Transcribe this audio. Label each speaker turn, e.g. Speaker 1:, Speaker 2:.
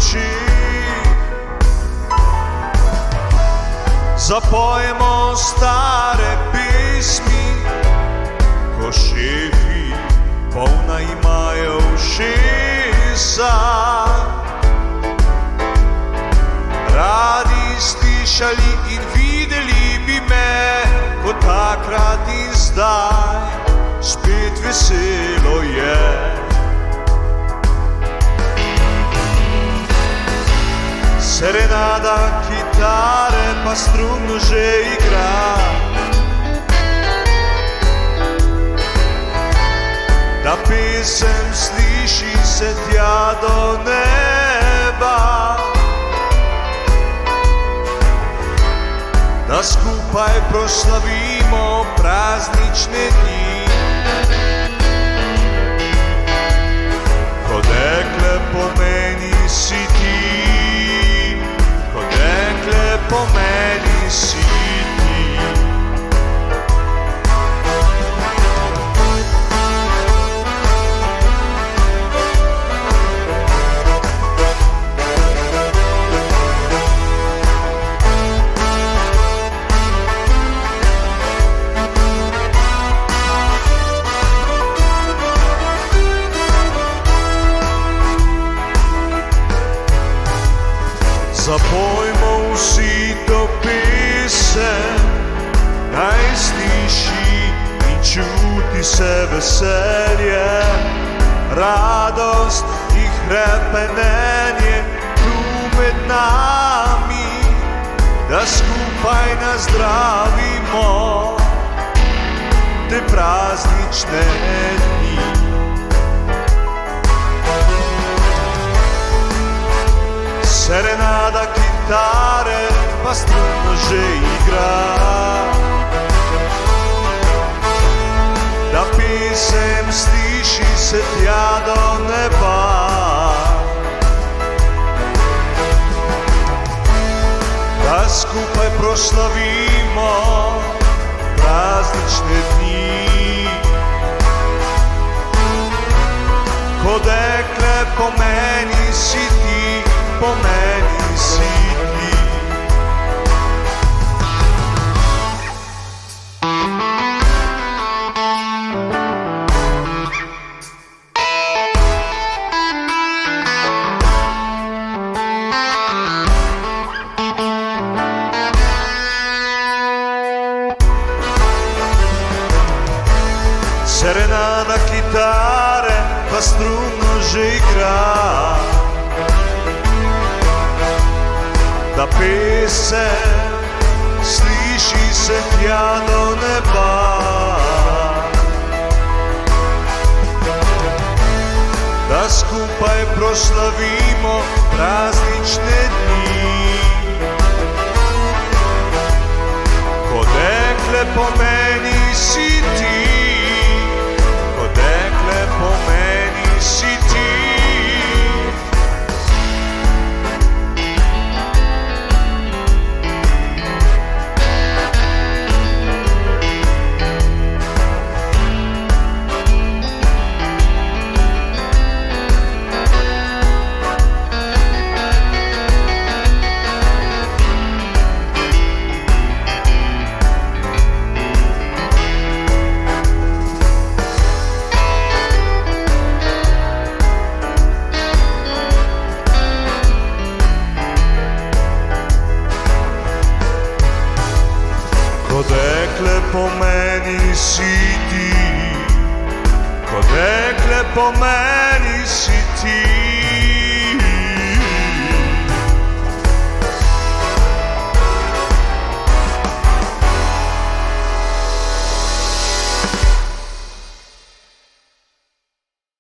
Speaker 1: noći. Zapojemo stare pismi, ko šefi polna imajo ušesa. Radi slišali in videli bi me, kot takrat in zdaj, spet veselo je. Serenada kitare pa strunno že igra, da pesem sliši se tja do neba, da skupaj proslavimo praznične dni. Ko dekle po meni si ti, ko dekle po meni si ti. Zapojmo vsi to pesem, naj sliši in čuti se veselje, radost in hrepenenje tu med nami, da skupaj nazdravimo te praznične dni. Serenada kitare pa strunno že igra, da pesem sliši se tja do neba, da skupaj proslavimo praznične dni. Ko dekle po meni si ti, po meni si ti. Serenada kitare pa strunno že igra, da pesem sliši se tja do neba, da skupaj proslavimo praznične dni. Ko dekle po meni si ti, ko dekle po meni si ti. Ko dekle po meni si ti, ko dekle po meni si ti.